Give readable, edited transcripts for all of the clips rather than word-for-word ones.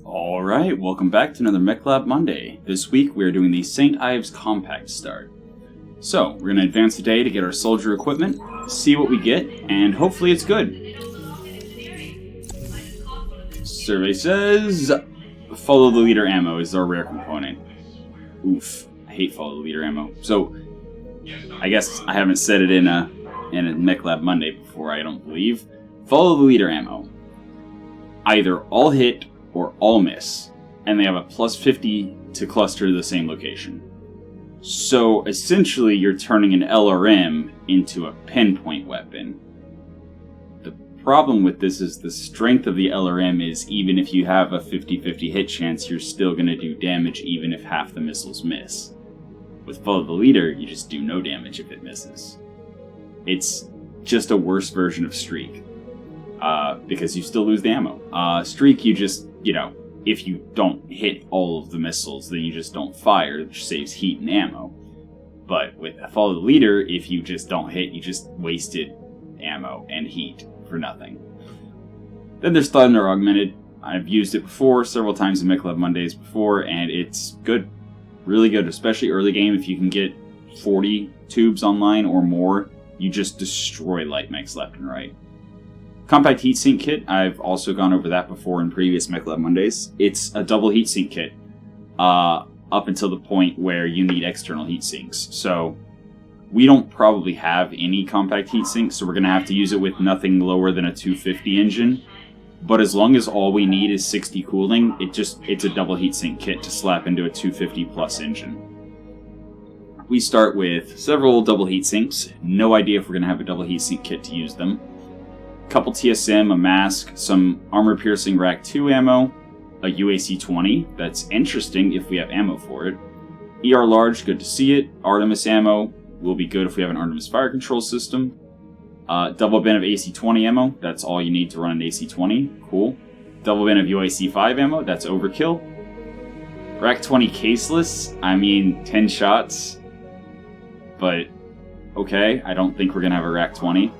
Alright, welcome back to another Mechlab Monday. This week we are doing the St. Ives Compact Start. So, we're going to advance today to get our soldier equipment, see what we get, and hopefully it's good. Survey says, follow the leader ammo is our rare component. Oof, I hate follow the leader ammo. So, I guess I haven't said it in a Mechlab Monday before, I don't believe. Follow the leader ammo. Either all hit or all miss, and they have a plus 50 to cluster to the same location. So essentially you're turning an LRM into a pinpoint weapon. The problem with this is the strength of the LRM is even if you have a 50-50 hit chance, you're still going to do damage even if half the missiles miss. With Follow the Leader, you just do no damage if it misses. It's just a worse version of Streak. Because you still lose the ammo. Streak, you just, if you don't hit all of the missiles, then you just don't fire, which saves heat and ammo. But with Follow the Leader, if you just don't hit, you just wasted ammo and heat for nothing. Then there's Thunder Augmented. I've used it before, several times in Mechlab Mondays before, and it's good. Really good, especially early game. If you can get 40 tubes online or more, you just destroy light mechs left and right. Compact Heatsink Kit, I've also gone over that before in previous Mechlab Mondays. It's a double heatsink kit, up until the point where you need external heatsinks. So, we don't probably have any compact heatsinks, so we're going to have to use it with nothing lower than a 250 engine. But as long as all we need is 60 cooling, it's a double heatsink kit to slap into a 250 plus engine. We start with several double heatsinks. No idea if we're going to have a double heatsink kit to use them. Couple TSM, a mask, some armor-piercing Rack 2 ammo, a UAC-20, that's interesting if we have ammo for it. ER Large, good to see it. Artemis ammo will be good if we have an Artemis fire control system. Double bin of AC-20 ammo, that's all you need to run an AC-20, cool. Double bin of UAC-5 ammo, that's overkill. Rack 20 caseless, 10 shots, but okay, I don't think we're going to have a Rack 20.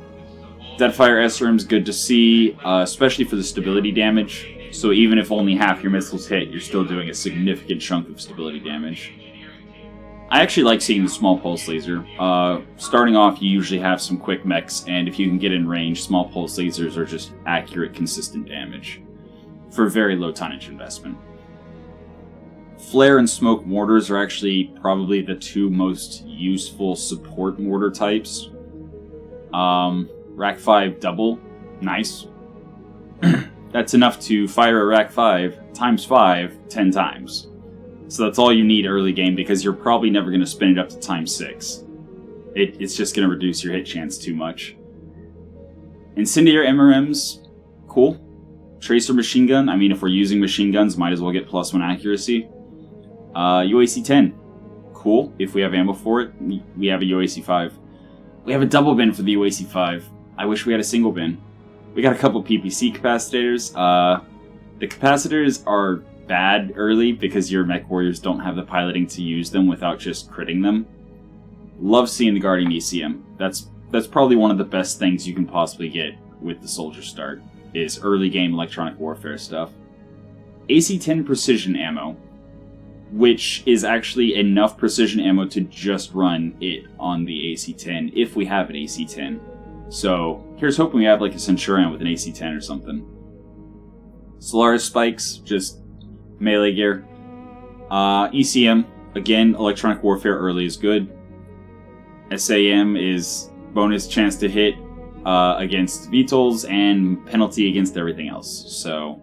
Deadfire SRM's good to see, especially for the stability damage. So even if only half your missiles hit, you're still doing a significant chunk of stability damage. I actually like seeing the small pulse laser. Starting off, you usually have some quick mechs, and if you can get in range, small pulse lasers are just accurate, consistent damage for very low tonnage investment. Flare and smoke mortars are actually probably the two most useful support mortar types. Rack 5 double, nice. That's enough to fire a Rack 5 times 5 10 times. So that's all you need early game because you're probably never going to spin it up to times 6. It's just going to reduce your hit chance too much. Incendiary MRMs, cool. Tracer machine gun, if we're using machine guns, might as well get +1 accuracy. UAC-10, cool. If we have ammo for it, we have a UAC-5. We have a double bin for the UAC-5. I wish we had a single bin. We got a couple PPC capacitors. The capacitors are bad early because your mech warriors don't have the piloting to use them without just critting them. Love seeing the Guardian ECM. That's probably one of the best things you can possibly get with the soldier start, is early game electronic warfare stuff. AC-10 precision ammo, which is actually enough precision ammo to just run it on the AC-10 if we have an AC-10. So, here's hoping we have like a Centurion with an AC-10 or something. Solaris spikes, just melee gear. ECM, again, electronic warfare early is good. SAM is bonus chance to hit against VTOLs and penalty against everything else. So,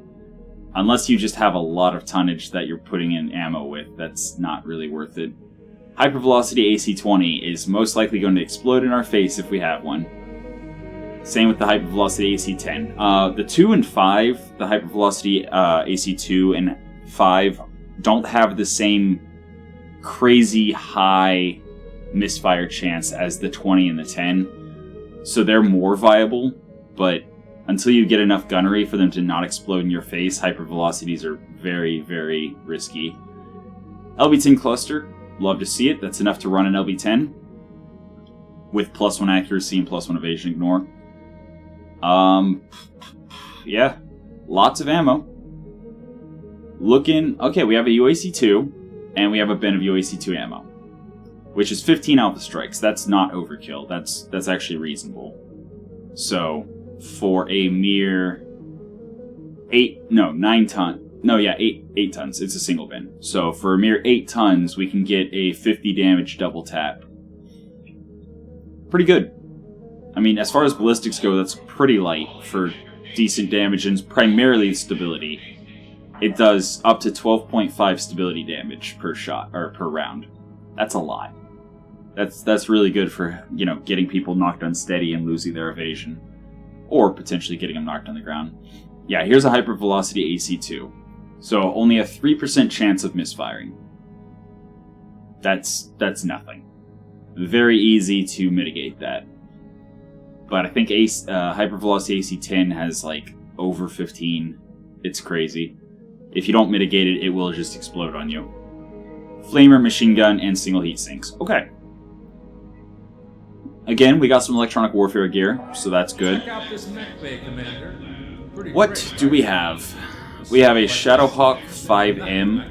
unless you just have a lot of tonnage that you're putting in ammo with, that's not really worth it. Hypervelocity AC-20 is most likely going to explode in our face if we have one. Same with the Hypervelocity AC-10. The 2 and 5, the Hypervelocity AC-2 and 5, don't have the same crazy high misfire chance as the 20 and the 10. So they're more viable, but until you get enough gunnery for them to not explode in your face, hypervelocities are very, very risky. LB-10 cluster, love to see it. That's enough to run an LB-10 with +1 accuracy and +1 evasion ignore. Yeah, lots of ammo. looking... Okay, we have a UAC-2, and we have a bin of UAC-2 ammo, which is 15 Alpha Strikes. That's not overkill. That's actually reasonable. So, for a mere 8 tons. It's a single bin. So, for a mere 8 tons, we can get a 50 damage double tap. Pretty good. I mean, as far as ballistics go, that's pretty light for decent damage and primarily stability. It does up to 12.5 stability damage per shot, or per round. That's a lot. That's really good for, you know, getting people knocked unsteady and losing their evasion. Or potentially getting them knocked on the ground. Yeah, here's a hypervelocity AC-2. So only a 3% chance of misfiring. That's nothing. Very easy to mitigate that. But I think hypervelocity AC-10 has like over 15. It's crazy. If you don't mitigate it, it will just explode on you. Flamer, machine gun, and single heat sinks. Okay. Again, we got some electronic warfare gear, so that's good. Check out this mech bay, Commander. What do we have? We have a Shadowhawk 5M,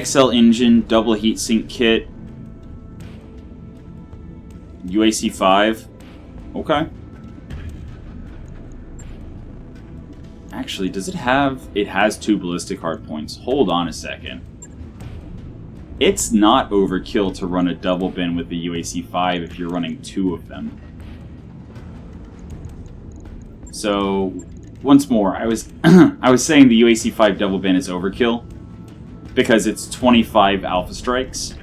XL engine, double heatsink kit, UAC 5. Okay. Actually, does it have... It has 2 ballistic hardpoints. Hold on a second. It's not overkill to run a double bin with the UAC 5 if you're running 2 of them. So, once more, I was I was saying the UAC 5 double bin is overkill because it's 25 Alpha Strikes.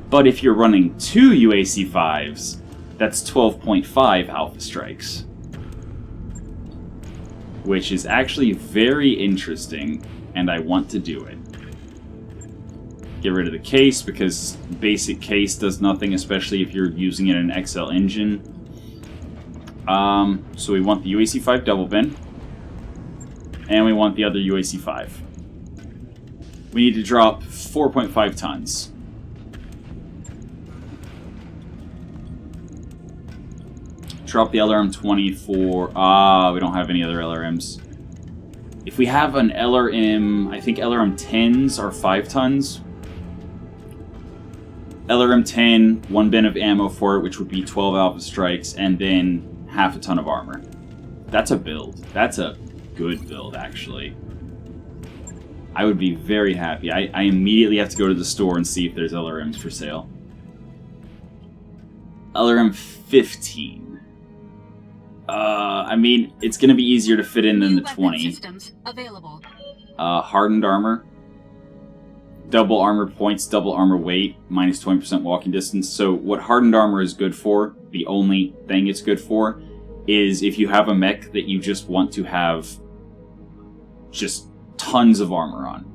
But if you're running 2 UAC 5s, that's 12.5 Alpha Strikes. Which is actually very interesting, and I want to do it. Get rid of the case, because basic case does nothing, especially if you're using it in an XL engine. So we want the UAC 5 double bin, and we want the other UAC 5. We need to drop 4.5 tons. Drop the LRM-20 for... we don't have any other LRMs. If we have an LRM... I think LRM-10s are 5 tons. LRM-10, 1 bin of ammo for it, which would be 12 Alpha Strikes, and then half a ton of armor. That's a build. That's a good build, actually. I would be very happy. I immediately have to go to the store and see if there's LRMs for sale. LRM-15. I mean, it's going to be easier to fit in than the 20. Systems available. Hardened armor. Double armor points, double armor weight, minus 20% walking distance. So what hardened armor is good for, the only thing it's good for, is if you have a mech that you just want to have just tons of armor on.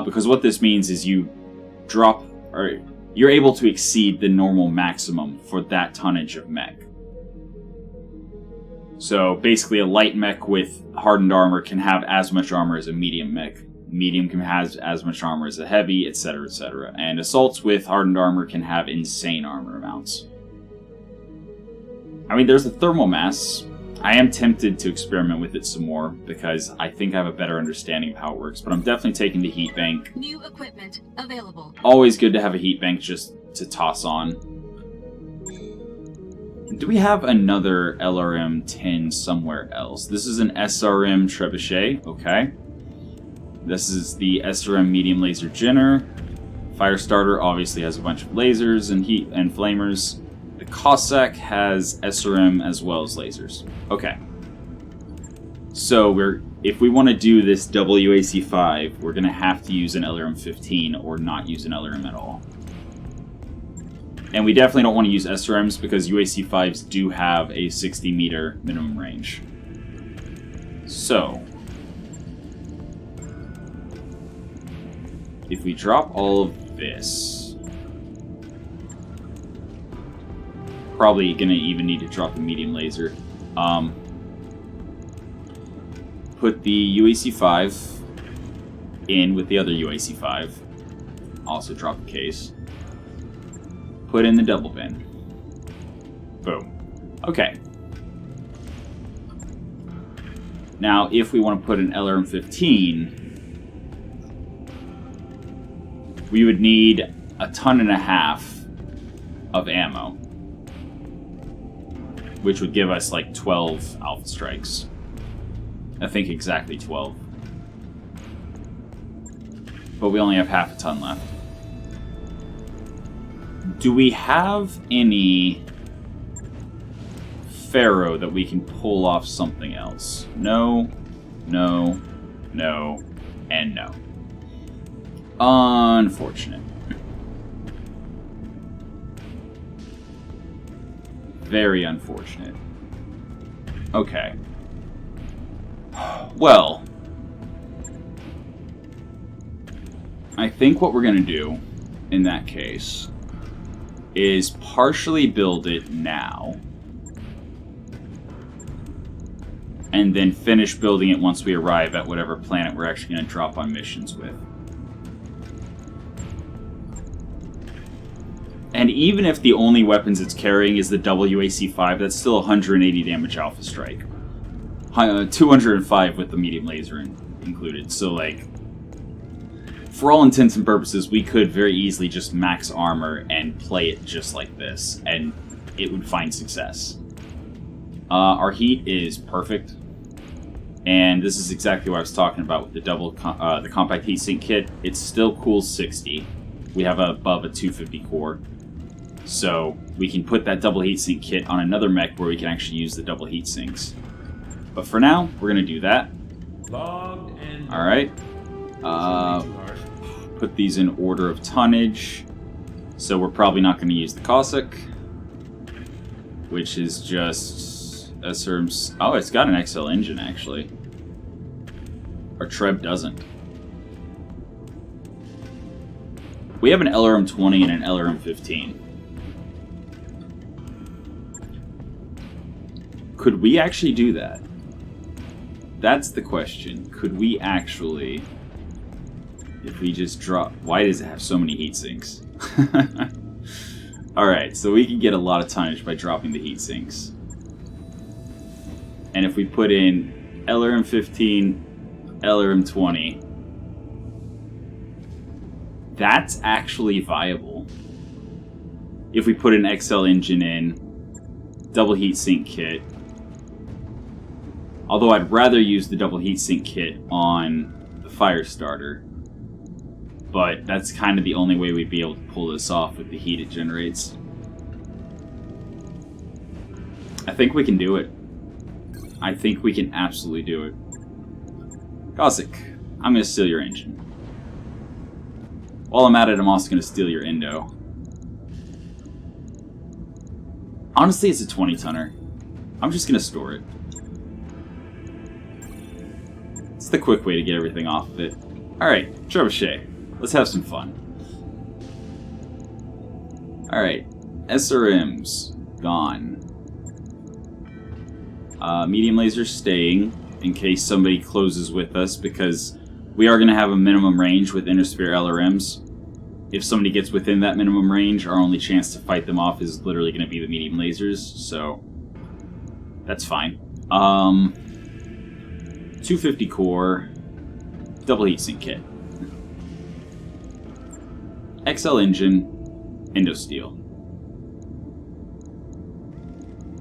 Because what this means is you drop, or you're able to exceed the normal maximum for that tonnage of mech. So basically a light mech with hardened armor can have as much armor as a medium mech. Medium can have as much armor as a heavy, etc., etc. And assaults with hardened armor can have insane armor amounts. I mean, there's the thermal mass. I am tempted to experiment with it some more because I think I have a better understanding of how it works, but I'm definitely taking the heat bank. New equipment available. Always good to have a heat bank just to toss on. Do we have another LRM-10 somewhere else? This is an SRM Trebuchet, okay. This is the SRM Medium Laser Jenner. Firestarter obviously has a bunch of lasers and heat and flamers. The Cossack has SRM as well as lasers. Okay. So if we want to do this double UAC 5, we're going to have to use an LRM-15 or not use an LRM at all. And we definitely don't want to use SRMs because UAC 5s do have a 60 meter minimum range. So, if we drop all of this, probably going to even need to drop the medium laser. Put the UAC 5 in with the other UAC 5. Also drop the case. Put in the double bin. Boom. Okay. Now, if we want to put an LRM-15, we would need 1.5 tons of ammo, which would give us like 12 alpha strikes. I think exactly 12. But we only have 0.5 ton left. Do we have any Pharaoh that we can pull off something else? No, no, no, and no. Unfortunate. Very unfortunate. Okay. Well, I think what we're going to do in that case is partially build it now and then finish building it once we arrive at whatever planet we're actually going to drop on missions with. And even if the only weapons it's carrying is the WAC-5, that's still 180 damage alpha strike. 205 with the medium laser included. So, like, for all intents and purposes, we could very easily just max armor and play it just like this, and it would find success. Our heat is perfect, and this is exactly what I was talking about with the the compact heatsink kit. It's still cool 60. We have above a 250 core, so we can put that double heatsink kit on another mech where we can actually use the double heatsinks. But for now, we're gonna do that. All right. Put these in order of tonnage. So we're probably not going to use the Cossack, which is just SRM's. Oh, it's got an XL engine actually. Our Treb doesn't. We have an LRM-20 and an LRM-15. Could we actually do that? That's the question. Could we actually, if we just drop... Why does it have so many heat sinks? Alright, so we can get a lot of tonnage by dropping the heat sinks. And if we put in LRM-15, LRM-20, that's actually viable. If we put an XL engine in, double heatsink kit. Although I'd rather use the double heatsink kit on the Firestarter. But that's kind of the only way we'd be able to pull this off with the heat it generates. I think we can do it. I think we can absolutely do it. Cossack, I'm going to steal your engine. While I'm at it, I'm also going to steal your Indo. Honestly, it's a 20-tonner. I'm just going to store it. It's the quick way to get everything off of it. Alright, Trebuchet. Let's have some fun. Alright, SRMs. Gone. Medium laser staying, in case somebody closes with us, because we are going to have a minimum range with Intersphere LRMs. If somebody gets within that minimum range, our only chance to fight them off is literally going to be the medium lasers, so that's fine. 250 core, double heatsink kit. XL engine, Indo steel.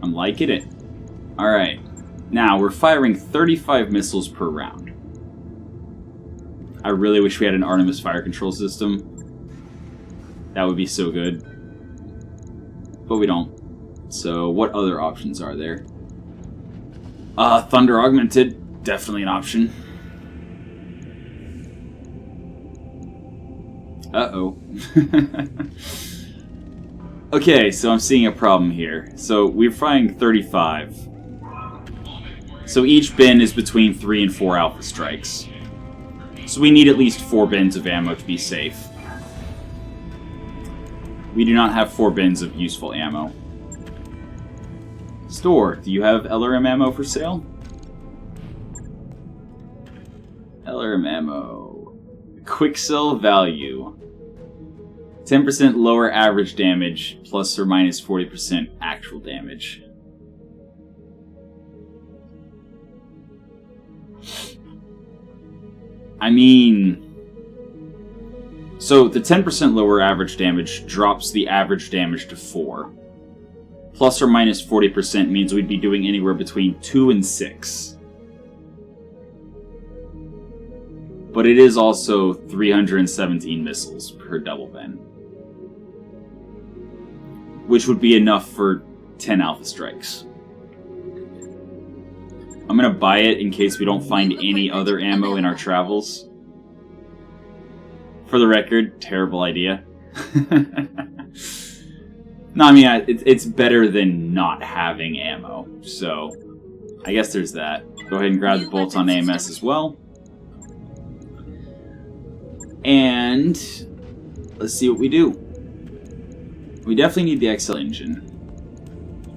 I'm liking it. Alright, now we're firing 35 missiles per round. I really wish we had an Artemis fire control system. That would be so good. But we don't. So what other options are there? Thunder augmented. Definitely an option. Uh-oh. Okay, so I'm seeing a problem here. So we're firing 35. So each bin is between 3 and 4 alpha strikes. So we need at least 4 bins of ammo to be safe. We do not have 4 bins of useful ammo. Store, do you have LRM ammo for sale? LRM ammo. Quicksell value. 10% lower average damage, plus or minus 40% actual damage. I mean, So the 10% lower average damage drops the average damage to 4. Plus or minus 40% means we'd be doing anywhere between 2 and 6. But it is also 317 missiles per double bin, which would be enough for 10 alpha strikes. I'm gonna buy it in case we don't find any other ammo in our travels. For the record, terrible idea. No, I mean, it's better than not having ammo, so I guess there's that. Go ahead and grab the bolts on AMS as well. And let's see what we do. We definitely need the XL engine.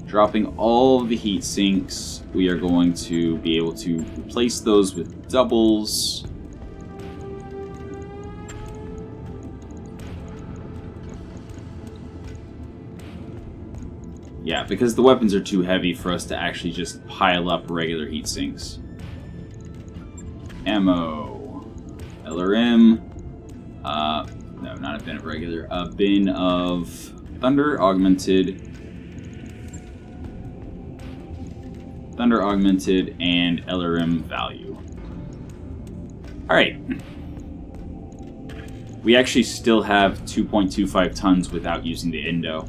Dropping all of the heat sinks, we are going to be able to replace those with doubles. Yeah, because the weapons are too heavy for us to actually just pile up regular heat sinks. Ammo. LRM. No, not a bin of regular. A bin of Thunder Augmented, and LRM value. Alright. We actually still have 2.25 tons without using the Indo.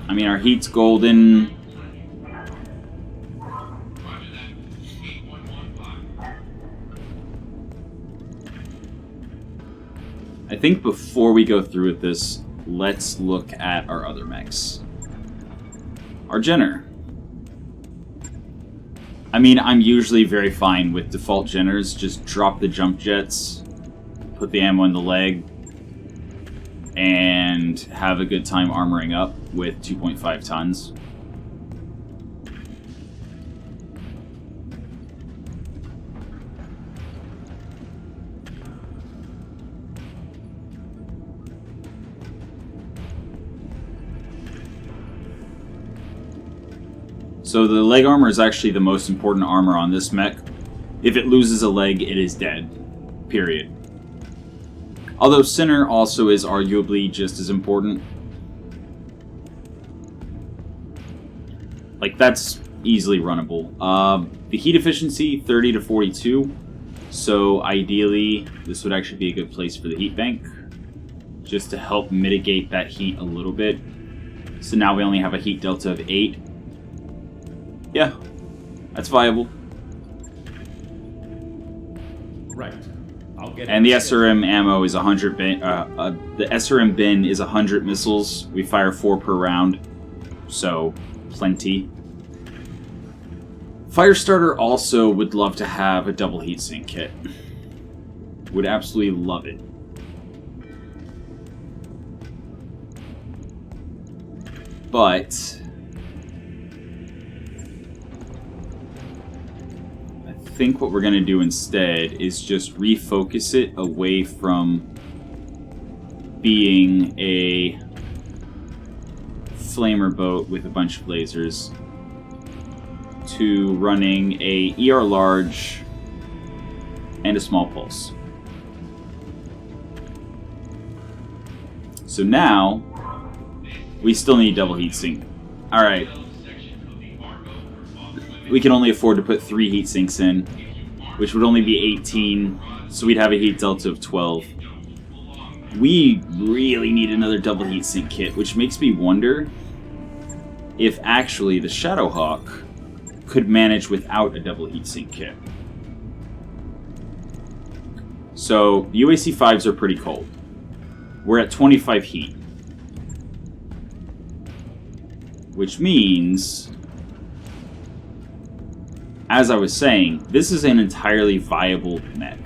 I mean, our heat's golden. I think before we go through with this, let's look at our other mechs. Our Jenner. I mean, I'm usually very fine with default Jenners. Just drop the jump jets, put the ammo in the leg, and have a good time armoring up with 2.5 tons. So the leg armor is actually the most important armor on this mech. If it loses a leg, it is dead. Period. Although center also is arguably just as important. Like, that's easily runnable. The heat efficiency, 30 to 42. So ideally, this would actually be a good place for the heat bank, just to help mitigate that heat a little bit. So now we only have a heat delta of 8. Yeah, that's viable. Right. I'll get and the SRM ammo is 100 bin. The SRM bin is 100 missiles. We fire 4 per round, so plenty. Firestarter also would love to have a double heatsink kit. Would absolutely love it. But I think what we're going to do instead is just refocus it away from being a flamer boat with a bunch of lasers to running a ER large and a small pulse. So now we still need double heatsink. Alright. We can only afford to put 3 heat sinks in, which would only be 18, so we'd have a heat delta of 12. We really need another double heat sink kit, which makes me wonder if actually the Shadowhawk could manage without a double heat sink kit. So the UAC 5s are pretty cold. We're at 25 heat, which means, as I was saying, this is an entirely viable mech.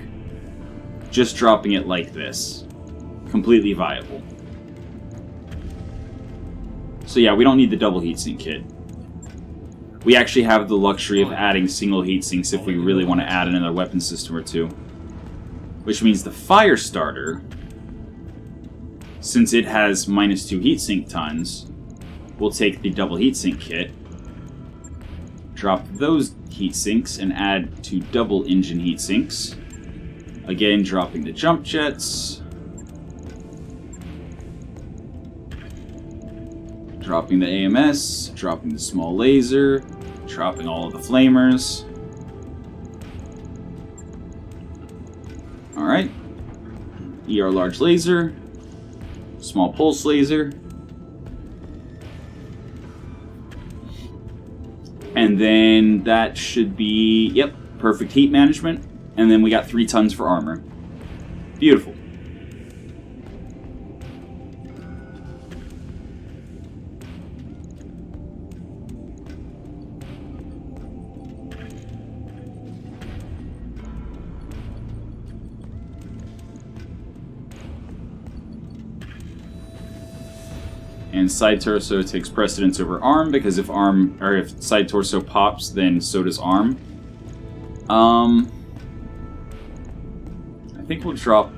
Just dropping it like this. Completely viable. So yeah, we don't need the double heatsink kit. We actually have the luxury of adding single heatsinks if we really want to add another weapon system or two. Which means the Firestarter, since it has -2 heatsink tons, we'll take the double heatsink kit, Drop those heat sinks and add 2 double engine heat sinks. Again, dropping the jump jets. Dropping the AMS, dropping the small laser, dropping all of the flamers. Alright. ER large laser, small pulse laser. And then that should be, yep, perfect heat management. And then we got 3 tons for armor. Beautiful. And side torso takes precedence over arm, because if side torso pops, then so does arm. I think we'll drop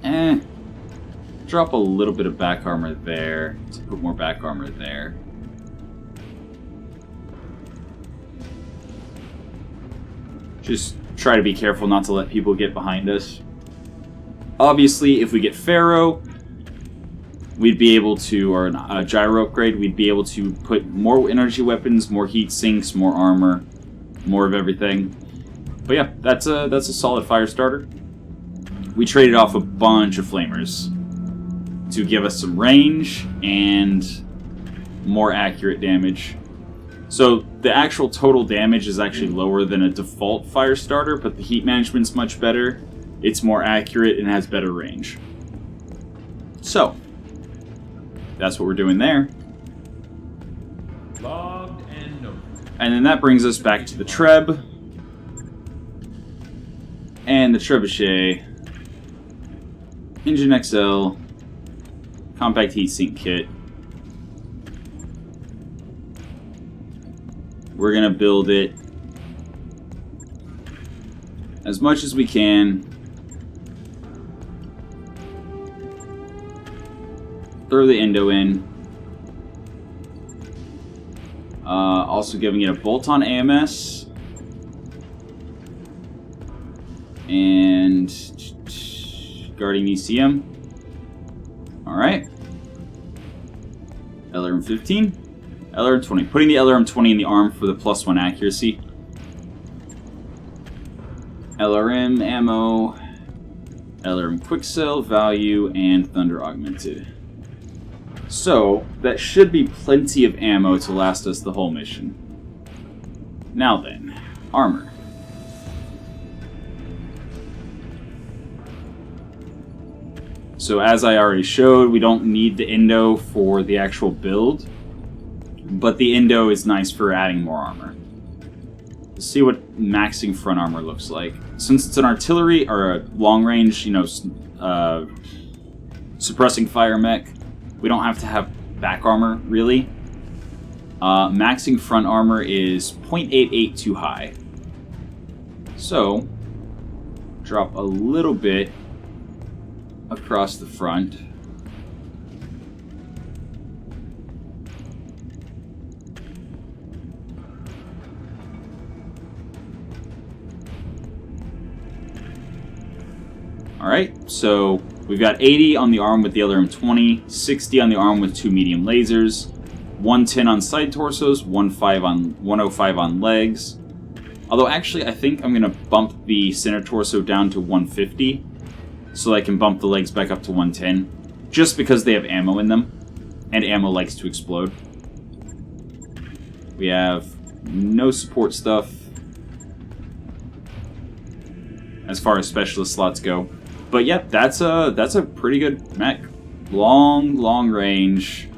a little bit of back armor there to put more back armor there. Just try to be careful not to let people get behind us. Obviously, if we get Pharaoh, we'd be able to, or a gyro upgrade, we'd be able to put more energy weapons, more heat sinks, more armor, more of everything. But yeah, that's a solid fire starter. We traded off a bunch of flamers to give us some range and more accurate damage. So the actual total damage is actually lower than a default fire starter, but the heat management's much better. It's more accurate and has better range. So that's what we're doing there. Logged and noted. And then that brings us back to the Treb. And the Trebuchet. Engine XL. Compact heatsink kit. We're going to build it as much as we can. Throw the endo in. Also giving it a bolt-on AMS. And guarding ECM. Alright. LRM-15. LRM-20. Putting the LRM-20 in the arm for the +1 accuracy. LRM ammo. LRM quick sell, value, and thunder augmented. So, that should be plenty of ammo to last us the whole mission. Now then, armor. So as I already showed, we don't need the endo for the actual build, but the endo is nice for adding more armor. Let's see what maxing front armor looks like. Since it's an artillery, or a long range, suppressing fire mech, we don't have to have back armor, really. Maxing front armor is 0.88 too high. So, drop a little bit across the front. Alright, so we've got 80 on the arm with the LRM-20, 60 on the arm with 2 medium lasers, 110 on side torsos, 105 on legs. Although actually I think I'm going to bump the center torso down to 150 so I can bump the legs back up to 110, just because they have ammo in them, and ammo likes to explode. We have no support stuff as far as specialist slots go. But yep, that's a pretty good mech. Long range,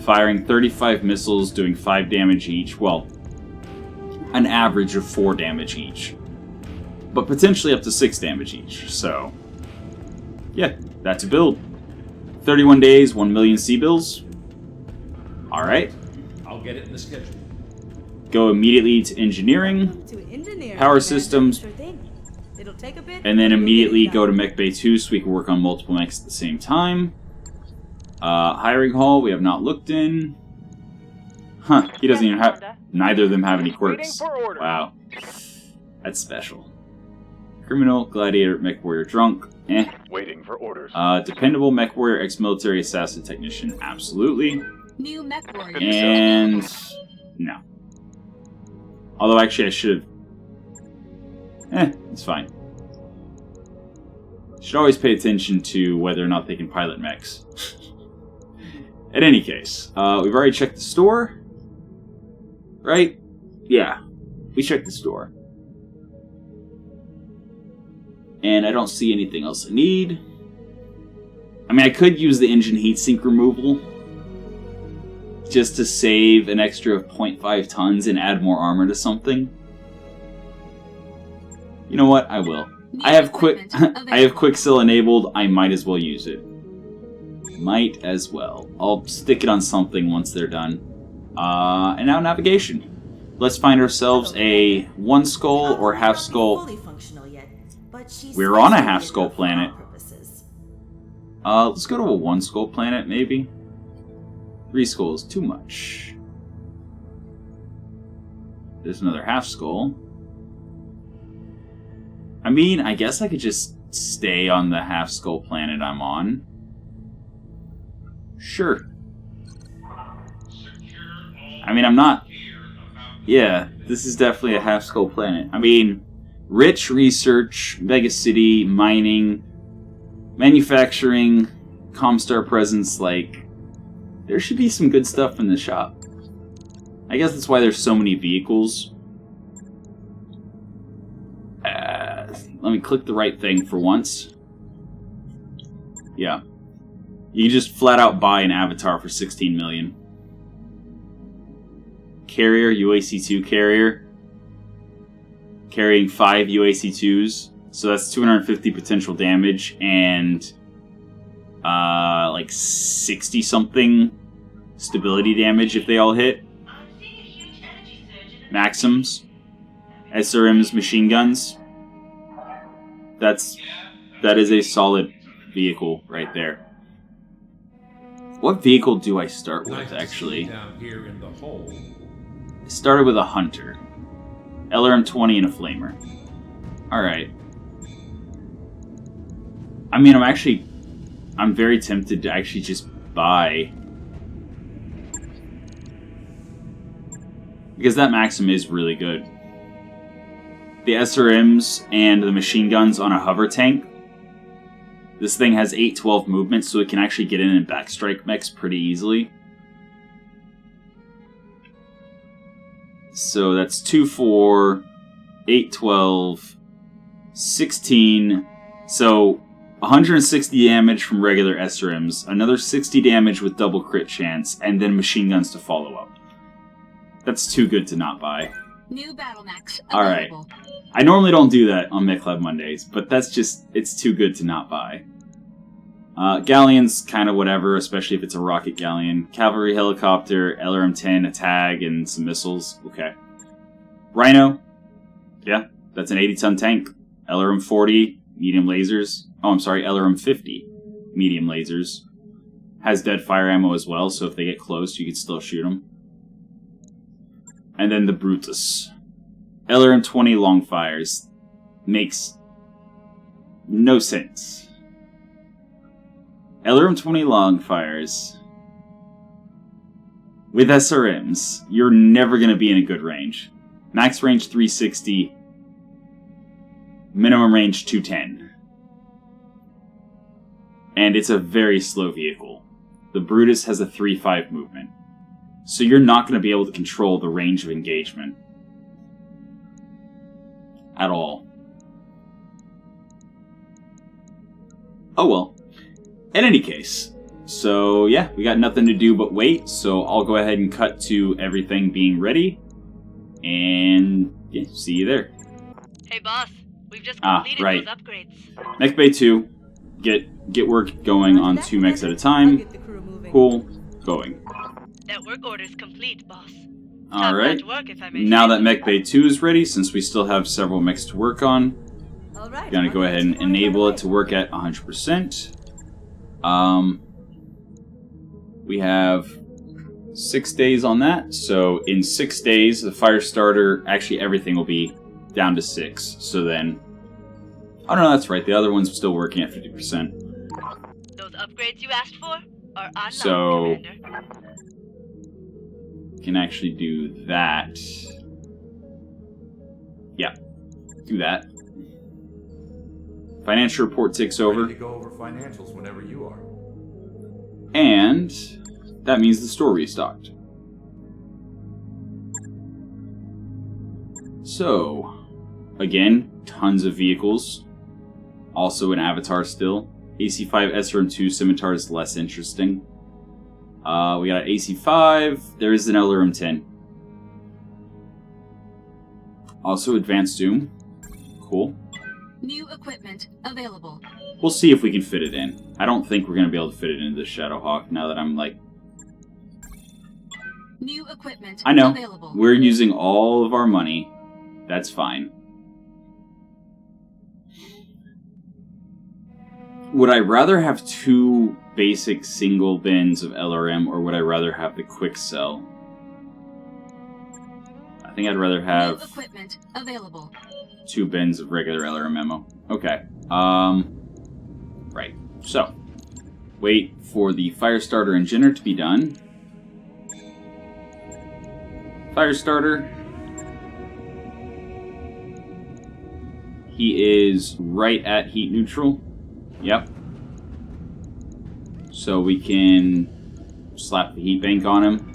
firing 35 missiles, doing 5 damage each. Well, an average of 4 damage each, but potentially up to 6 damage each. So, yeah, that's a build. 31 days, 1 million C-bills. Alright. I'll get it in the schedule. Go immediately to engineering, power systems, It'll take a bit, and then immediately go to Mech Bay 2 so we can work on multiple mechs at the same time. Hiring hall, we have not looked in. Huh, he doesn't even have... Neither of them have any Waiting quirks. for orders. Wow. That's special. Criminal, gladiator, mech warrior, drunk. Eh. Waiting for orders. Dependable, mech warrior, ex-military, assassin, technician. Absolutely. New mech warrior. And... no. Although, actually, I should have... it's fine. Should always pay attention to whether or not they can pilot mechs. In any case, we've already checked the store. Right? Yeah. We checked the store. And I don't see anything else I need. I mean, I could use the engine heatsink removal just to save an extra 0.5 tons and add more armor to something. You know what? I will. I have Quicksil enabled. I might as well use it. Might as well. I'll stick it on something once they're done. And now navigation. Let's find ourselves a one skull or half skull. We're on a half skull planet. Let's go to a one skull planet, maybe. 3 skulls, too much. There's another half skull. I mean, I guess I could just stay on the half skull planet I'm on. Sure. I mean, I'm not... yeah, this is definitely a half skull planet. I mean, rich research, megacity, mining, manufacturing, Comstar presence, like, there should be some good stuff in the shop. I guess that's why there's so many vehicles. Let me click the right thing for once. Yeah. You can just flat out buy an avatar for 16 million. Carrier, UAC-2 carrier. Carrying 5 UAC-2s. So that's 250 potential damage and like 60 something stability damage if they all hit. Maxims. SRM's machine guns. That is a solid vehicle right there. What vehicle do I start with, actually? Down here in the hole. I started with a Hunter. LRM-20 and a Flamer. Alright. I mean, I'm very tempted to actually just buy... because that Maxim is really good. The SRMs and the machine guns on a hover tank. This thing has 8-12 movement, so it can actually get in and backstrike mechs pretty easily. So that's 2-4, 8-12, 16. So 160 damage from regular SRMs, another 60 damage with double crit chance, and then machine guns to follow up. That's too good to not buy. New battlemechs Alright. available. I normally don't do that on Mechlab Mondays, but that's just, it's too good to not buy. Galleon's kind of whatever, especially if it's a rocket galleon. Cavalry helicopter, LRM-10, a tag, and some missiles. Okay. Rhino. Yeah, that's an 80-ton tank. LRM-40, medium lasers. Oh, I'm sorry, LRM-50, medium lasers. Has dead fire ammo as well, so if they get close, you can still shoot them. And then the Brutus. LRM-20 long fires. Makes no sense. LRM-20 long fires with SRMs, you're never going to be in a good range. Max range 360, minimum range 210. And it's a very slow vehicle. The Brutus has a 3-5 movement. So you're not going to be able to control the range of engagement. At all. Oh well. In any case. So yeah, we got nothing to do but wait. So I'll go ahead and cut to everything being ready. And yeah, see you there. Hey boss, we've just completed right. those upgrades. Mech Bay 2. Get work going on 2 mechs at a time. Cool. Going. That work order's complete, boss. Alright. Now that Mech Bay 2 is ready, since we still have several mechs to work on, Alright, gonna go ahead and enable it to work at 100%. We have 6 days on that. So in 6 days, the fire starter, actually everything will be down to 6. So then, oh no, that's right. The other one's still working at 50%. Those upgrades you asked for are online, So Commander. can actually do that. Yeah, do that. Financial report takes over. Ready to go over financials whenever you are. And that means the store restocked. So, again, tons of vehicles. Also an avatar still. AC5 SRM2 Scimitar is less interesting. We got an AC5. There is an LRM10. Also advanced zoom. Cool. New equipment available. We'll see if we can fit it in. I don't think we're going to be able to fit it into the Shadowhawk now that I'm like... New equipment I know. available. We're using all of our money. That's fine. Would I rather have 2 basic single bins of LRM, or would I rather have the quick sell? I think I'd rather have New equipment available. 2 bins of regular LRM ammo. Okay. Right. So, wait for the fire starter and Jinner to be done. Fire starter. He is right at heat neutral. Yep. So we can slap the heat bank on him.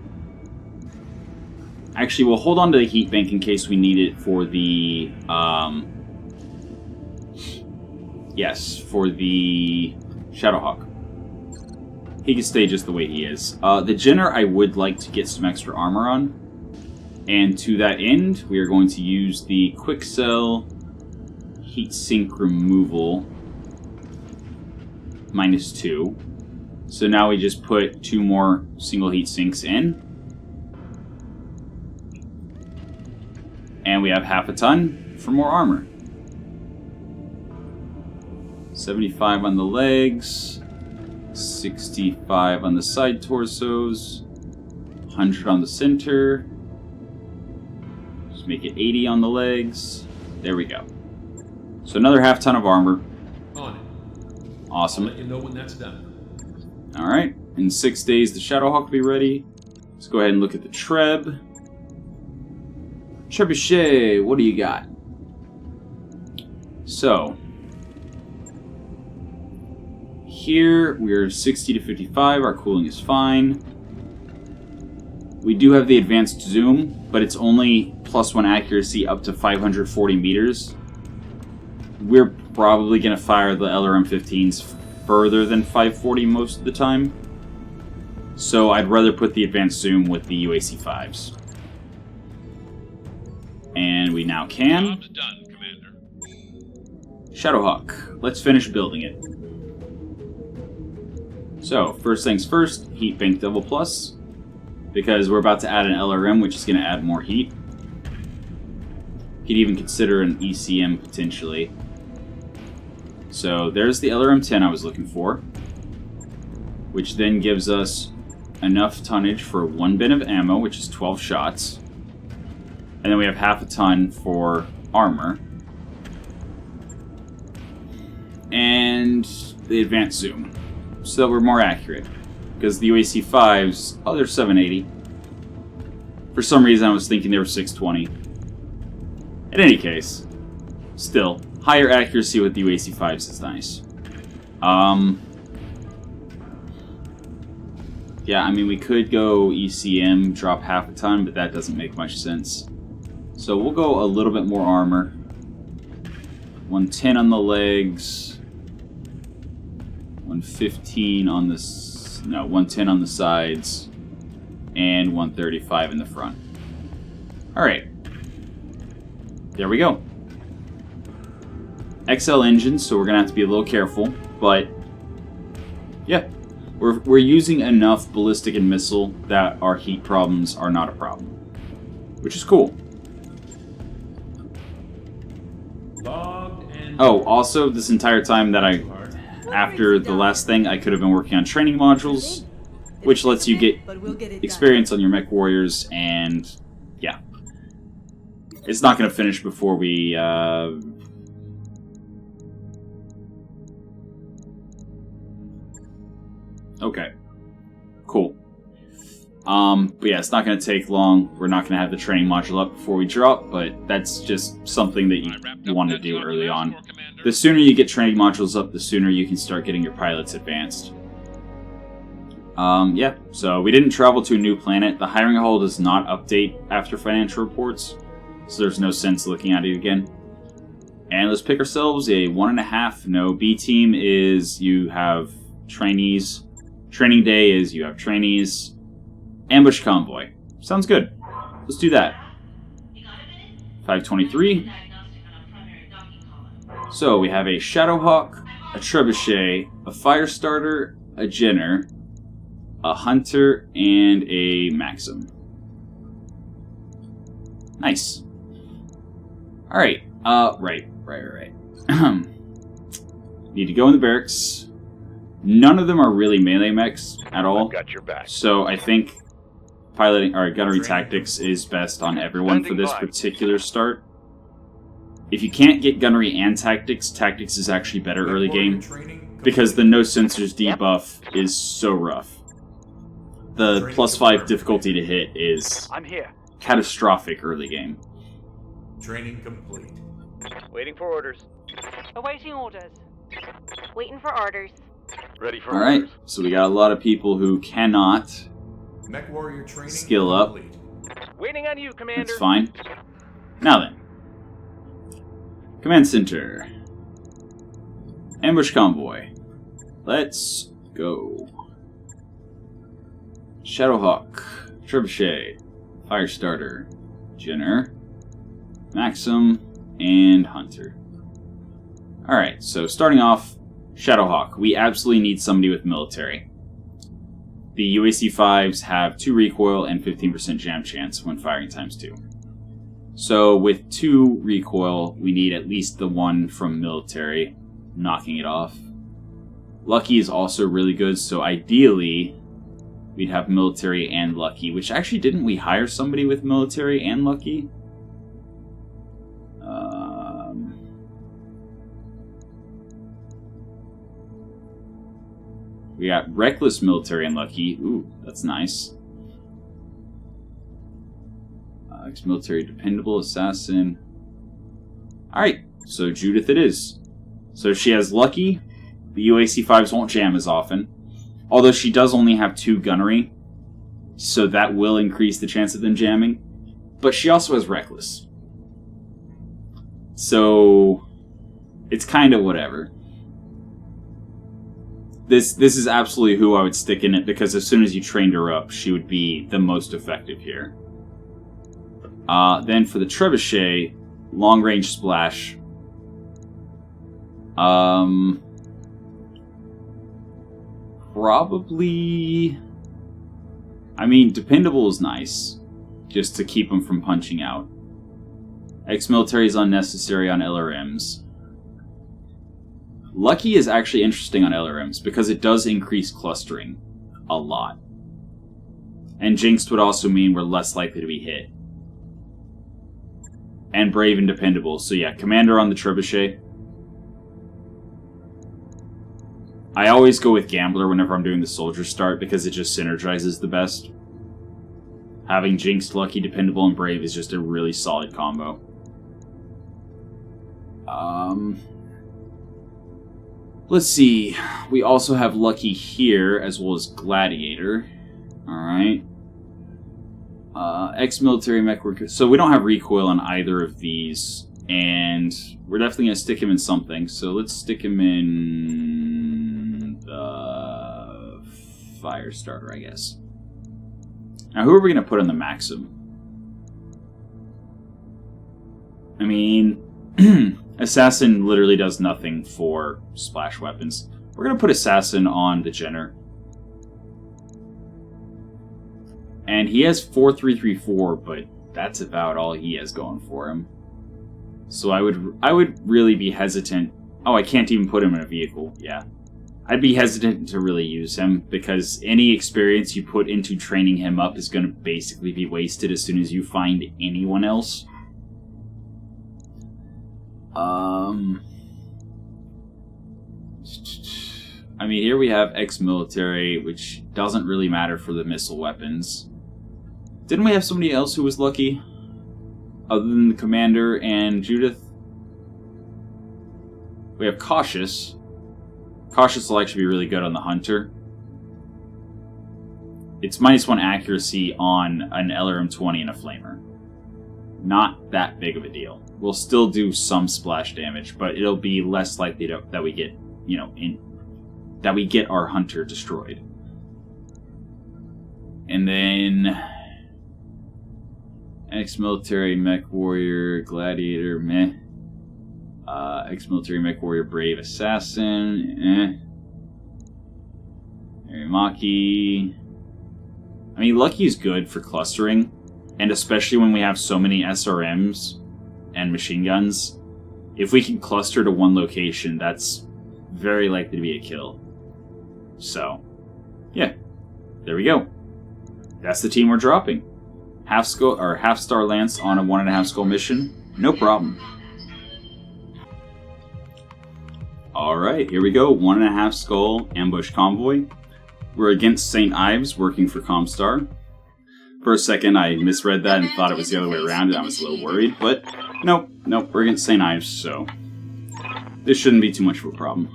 Actually, we'll hold on to the heat bank in case we need it for the, yes, for the Shadowhawk. He can stay just the way he is. The Jinner, I would like to get some extra armor on. And to that end, we are going to use the Quick Cell Heat Sink Removal -2. So now we just put 2 more single heat sinks in. And we have half a ton for more armor. 75 on the legs, 65 on the side torsos, 100 on the center. Just make it 80 on the legs. There we go. So another half ton of armor. On it. Awesome. I'll let you know when that's done. Alright, in 6 days the Shadowhawk will be ready. Let's go ahead and look at the Treb. Trebuchet, what do you got? So, here we're 60 to 55, our cooling is fine. We do have the advanced zoom, but it's only +1 accuracy up to 540 meters. We're probably going to fire the LRM-15s further than 540 most of the time. So I'd rather put the advanced zoom with the UAC-5s. And we now can. Job's done, Commander. Shadowhawk. Let's finish building it. So, first things first, heat bank double plus. Because we're about to add an LRM, which is going to add more heat. You could even consider an ECM potentially. So there's the LRM-10 I was looking for, which then gives us enough tonnage for 1 bin of ammo, which is 12 shots. And then we have half a ton for armor. And the advanced zoom, so that we're more accurate. Because the UAC-5s, oh, they're 780. For some reason I was thinking they were 620. In any case, still, higher accuracy with the UAC-5s is nice. Yeah, I mean, we could go ECM, drop half a ton, but that doesn't make much sense. So we'll go a little bit more armor. 110 on the legs. 115 on the... No, 110 on the sides. And 135 in the front. Alright. There we go. XL engines, so we're going to have to be a little careful. But, yeah. We're using enough ballistic and missile that our heat problems are not a problem. Which is cool. Logged and Oh, also, this entire time that after the last thing, I could have been working on training modules. which lets you get experience on your mech warriors, and yeah. It's not going to finish before we... Okay. Cool. But yeah, it's not going to take long. We're not going to have the training module up before we drop, but that's just something that you want to do early on. The sooner you get training modules up, the sooner you can start getting your pilots advanced. Yeah, so we didn't travel to a new planet. The hiring hall does not update after financial reports, so there's no sense looking at it again. And let's pick ourselves a 1.5. No, B team is you have trainees. Training day is you have trainees. Ambush convoy. Sounds good. Let's do that. 523. So we have a Shadowhawk, a Trebuchet, a Firestarter, a Jenner, a Hunter, and a Maxim. Nice. Alright. Right. Need to go in the barracks. None of them are really melee mechs at all. I've got your back. So I think piloting or gunnery tactics is best on everyone for this particular start. If you can't get gunnery and tactics, tactics is actually better early game because the no sensors debuff is so rough. The +5 difficulty to hit is catastrophic early game. Training complete. Waiting for orders. Awaiting orders. Waiting for orders. Ready for Alright, orders. so we got a lot of people who cannot Mech warrior training skill up. complete. Waiting on you, Commander. That's fine. Now then. Command Center. Ambush Convoy. Let's go. Shadowhawk. Trebuchet. Firestarter. Jenner. Maxim. And Hunter. Alright, so starting off, Shadowhawk. We absolutely need somebody with military. The UAC 5s have 2 recoil and 15% jam chance when firing ×2. So with 2 recoil, we need at least the 1 from military, knocking it off. Lucky is also really good, so ideally we'd have military and lucky, which actually didn't we hire somebody with military and lucky? We got reckless military and lucky. Ooh, that's nice. Ex-military dependable assassin. Alright, so Judith it is. So she has lucky. The UAC 5s won't jam as often. Although she does only have 2 gunnery. So that will increase the chance of them jamming. But she also has reckless. So it's kind of whatever. This is absolutely who I would stick in it, because as soon as you trained her up, she would be the most effective here. Then for the Trebuchet, long range splash. Probably... I mean, dependable is nice, just to keep them from punching out. Ex-military is unnecessary on LRMs. Lucky is actually interesting on LRMs because it does increase clustering a lot. And Jinxed would also mean we're less likely to be hit. And Brave and Dependable. So yeah, Commander on the Trebuchet. I always go with Gambler whenever I'm doing the Soldier start because it just synergizes the best. Having Jinxed, Lucky, Dependable, and Brave is just a really solid combo. Let's see. We also have Lucky here, as well as Gladiator. Alright. Ex-military mech worker. So we don't have recoil on either of these. And we're definitely going to stick him in something. So let's stick him in the Firestarter, I guess. Now, who are we going to put on the Maxim? I mean... Assassin literally does nothing for splash weapons. We're going to put Assassin on the Jenner. And he has 4334, but that's about all he has going for him. So I would really be hesitant. Oh, I can't even put him in a vehicle. Yeah. I'd be hesitant to really use him, because any experience you put into training him up is going to basically be wasted as soon as you find anyone else. I mean, here we have ex-military, which doesn't really matter for the missile weapons. Didn't we have somebody else who was lucky? Other than the commander and Judith? We have Cautious. Cautious will actually be really good on the Hunter. It's -1 accuracy on an LRM-20 and a Flamer. Not that big of a deal. We'll still do some splash damage, but it'll be less likely that we get, that we get our Hunter destroyed. And then ex-military mech warrior, gladiator, meh. Ex-military mech warrior, brave assassin, Maki. I mean, Lucky is good for clustering, and especially when we have so many SRMs and machine guns. If we can cluster to one location, that's very likely to be a kill. So, yeah, there we go. That's the team we're dropping. Half star Lance on a 1.5 skull mission, no problem. Alright, here we go. 1.5 skull ambush convoy. We're against St. Ives, working for Comstar. For a second, I misread that and thought it was the other way around, and I was a little worried, but nope, we're against St. Ives, so this shouldn't be too much of a problem.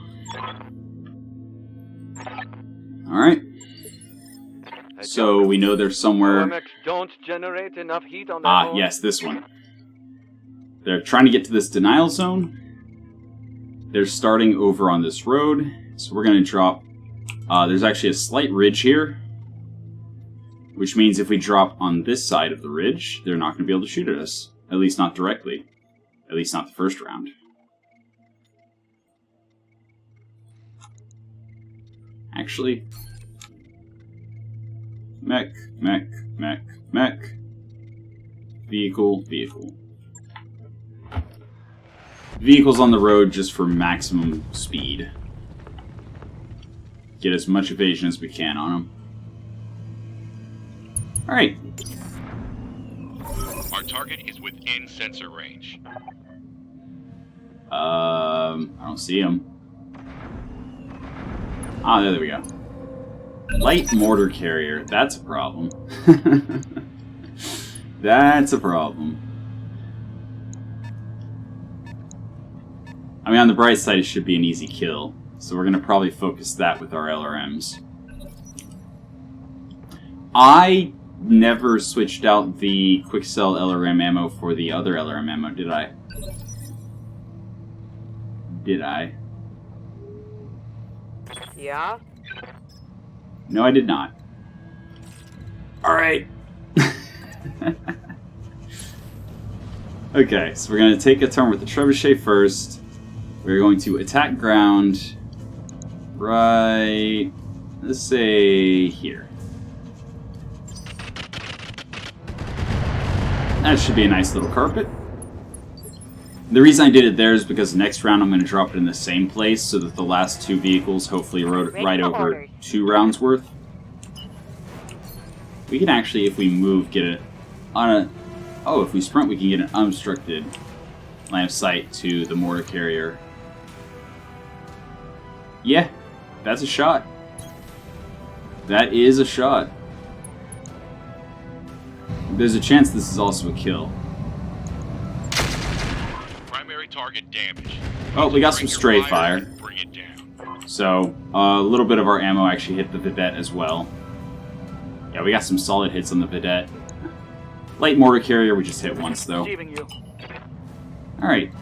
Alright. So we know there's somewhere... Mechs don't generate enough heat on their own. Yes, this one. They're trying to get to this denial zone. They're starting over on this road, so we're going to drop... there's actually a slight ridge here, which means if we drop on this side of the ridge, they're not going to be able to shoot at us. At least not directly. At least not the first round. Actually... Mech. Vehicle. Vehicles on the road just for maximum speed. Get as much evasion as we can on them. Alright. Our target is within sensor range. I don't see him. Ah, there we go. Light mortar carrier. That's a problem. That's a problem. I mean, on the bright side, it should be an easy kill. So we're going to probably focus that with our LRMs. I never switched out the quick sell LRM ammo for the other LRM ammo, did I? Yeah? No, I did not. Alright. Okay, so we're going to take a turn with the Trebuchet first. We're going to attack ground right, let's say, here. That should be a nice little carpet. The reason I did it there is because next round I'm going to drop it in the same place so that the last two vehicles hopefully ride over 2 rounds worth. We can actually, if we move, get it on a... Oh, if we sprint, we can get an unobstructed line of sight to the mortar carrier. Yeah, that's a shot. That is a shot. There's a chance this is also a kill. Primary target damage. Oh, we got some stray fire. Bring it down. So, a little bit of our ammo actually hit the Vedette as well. Yeah, we got some solid hits on the Vedette. Light mortar carrier, we just hit once, though. Alright.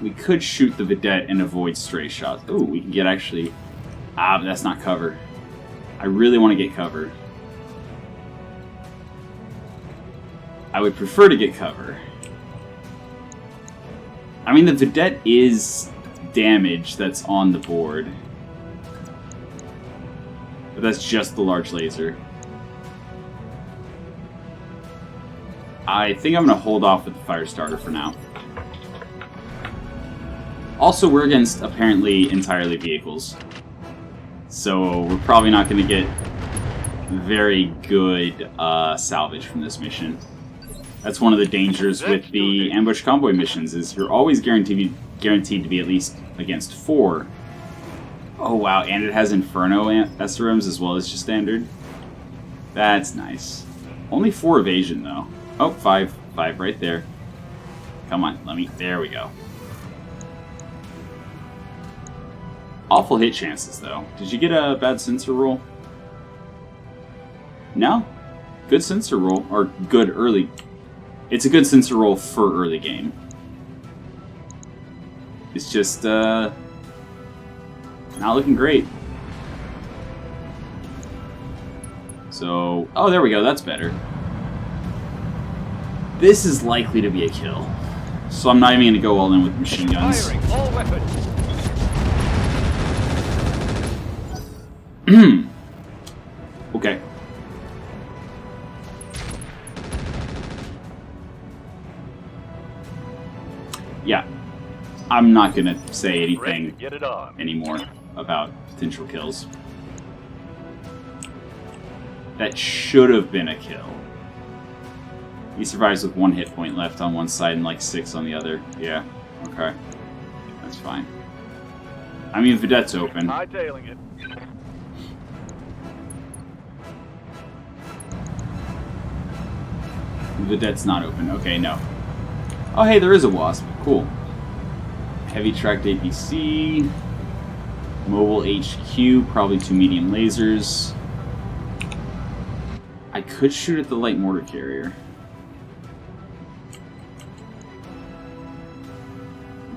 We could shoot the Vedette and avoid stray shots. Ooh, we can get actually... Ah, but that's not cover. I really want to get cover. I would prefer to get cover. I mean, the Vedette is damage that's on the board. But that's just the large laser. I think I'm going to hold off with the fire starter for now. Also, we're against apparently entirely vehicles. So we're probably not going to get very good salvage from this mission. That's one of the dangers with the ambush convoy missions, is you're always guaranteed to be at least against 4. Oh wow, and it has Inferno SRMs as well as just standard. That's nice. Only 4 evasion though. Oh, 5 right there. Come on, there we go. Awful hit chances though. Did you get a bad sensor roll? No? Good sensor roll, or good early. It's a good sensor roll for early game. It's just, not looking great. So, oh, there we go, that's better. This is likely to be a kill. So I'm not even going to go all in with machine guns. Firing all weapons. Okay. Yeah. I'm not going to say anything Get it on. anymore about potential kills. That should have been a kill. He survives with 1 hit point left on one side and like 6 on the other. Yeah, okay. That's fine. I mean, Vedette's open. Hightailing it. Vedette's not open. Okay, no. Oh, hey, there is a wasp. Cool. Heavy tracked APC. Mobile HQ. Probably 2 medium lasers. I could shoot at the light mortar carrier.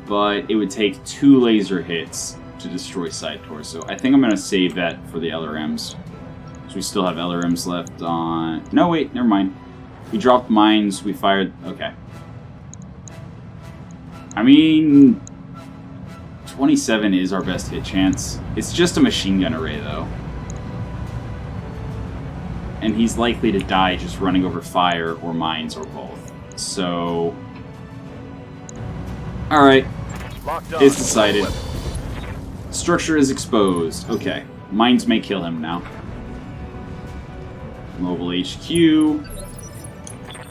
But it would take 2 laser hits to destroy side torso. I think I'm going to save that for the LRMs. So we still have LRMs left on... No, wait, never mind. We dropped mines, we fired... Okay. I mean... 27 is our best hit chance. It's just a machine gun array, though. And he's likely to die just running over fire or mines or both. So... Alright. It's decided. Structure is exposed. Okay. Mines may kill him now. Mobile HQ.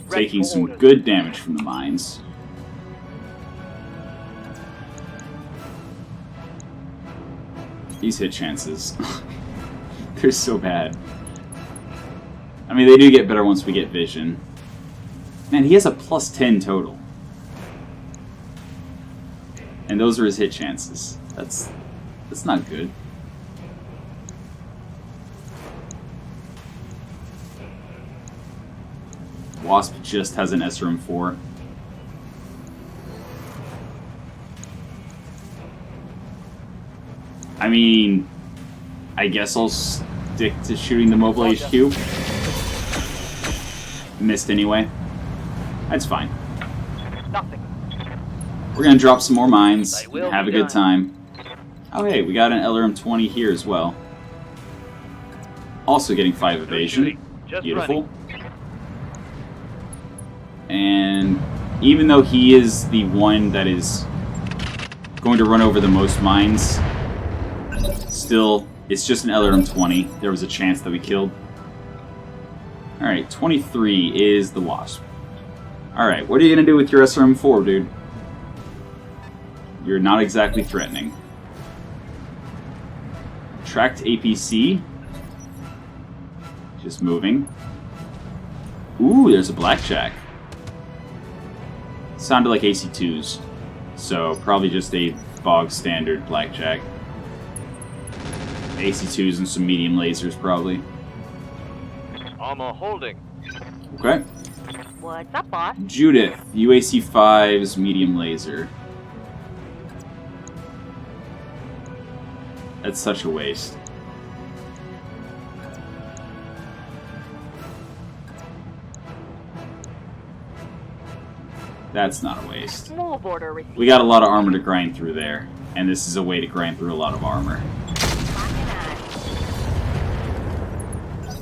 Taking some good damage from the mines. These hit chances. They're so bad. I mean, they do get better once we get vision. Man, he has a plus 10 total. And those are his hit chances. That's not good. Wasp just has an SRM4. I mean, I guess I'll stick to shooting the mobile HQ. Missed anyway. That's fine. Nothing. We're gonna drop some more mines They and will have a be good done. time. Oh hey, we got an LRM-20 here as well. Also getting 5 evasion. Just Beautiful. And even though he is the one that is going to run over the most mines, still, it's just an LRM-20. There was a chance that we killed. Alright, 23 is the Wasp. Alright, what are you going to do with your SRM-4, dude? You're not exactly threatening. Tracked APC. Just moving. Ooh, there's a Blackjack. Sounded like AC2s. So, probably just a bog standard Blackjack. AC2s and some medium lasers, probably. Armor holding. Okay. What's up, boss? Judith, UAC 5's medium laser. That's such a waste. That's not a waste. Small border receipt. We got a lot of armor to grind through there, and this is a way to grind through a lot of armor.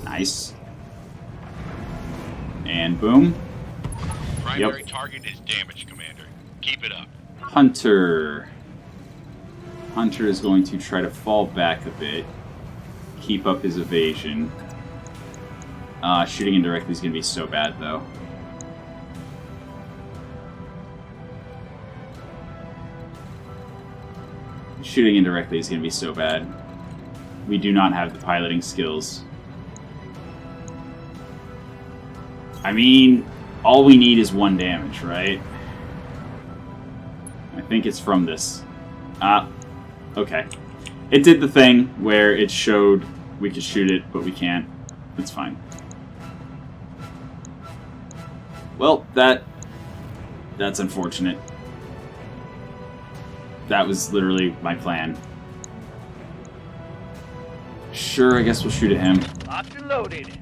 Nice. And boom. Primary target is damaged, Commander. Keep it up. Hunter. Hunter is going to try to fall back a bit. Keep up his evasion. Shooting indirectly is going to be so bad, though. Shooting indirectly is going to be so bad. We do not have the piloting skills. I mean, all we need is 1 damage, right? I think it's from this. Okay. It did the thing where it showed we could shoot it, but we can't. It's fine. Well, that's unfortunate. That was literally my plan. Sure, I guess we'll shoot at him. Locked and loaded.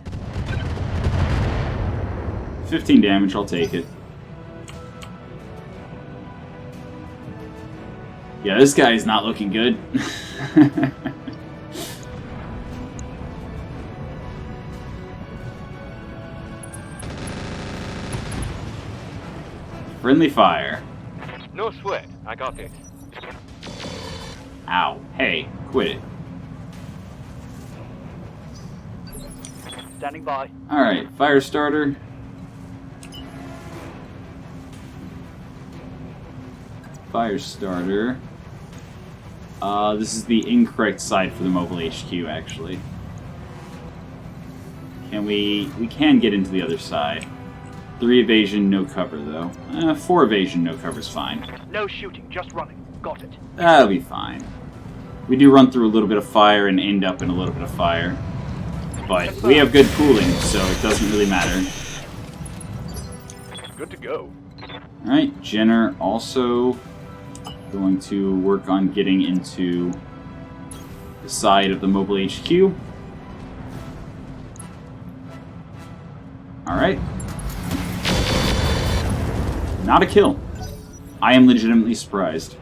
15 damage, I'll take it. Yeah, this guy is not looking good. Friendly fire. No sweat. I got this. Ow. Hey, quit it. Standing by. Alright, fire starter. Fire starter. This is the incorrect side for the mobile HQ, actually. We can get into the other side. 3 evasion, no cover, though. 4 evasion, no cover's fine. No shooting, just running. Got it. That'll be fine. We do run through a little bit of fire and end up in a little bit of fire. But we have good cooling, so it doesn't really matter. Good to go. Alright, Jenner also going to work on getting into the side of the mobile HQ. Alright. Not a kill. I am legitimately surprised.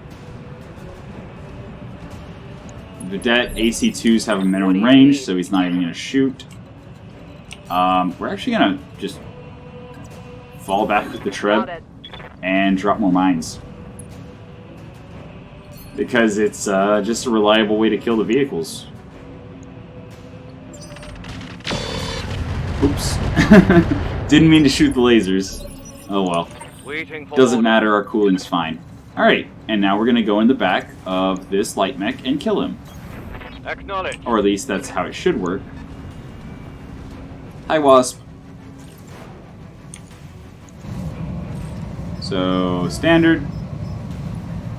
Vedette, AC2s have a minimum range, so he's not even going to shoot. We're actually going to just fall back with the Treb and drop more mines. Because it's just a reliable way to kill the vehicles. Oops. Didn't mean to shoot the lasers. Oh well. Doesn't matter, our cooling's fine. Alright, and now we're going to go in the back of this light mech and kill him. Acknowledge. Or at least that's how it should work. Hi, Wasp. So, standard.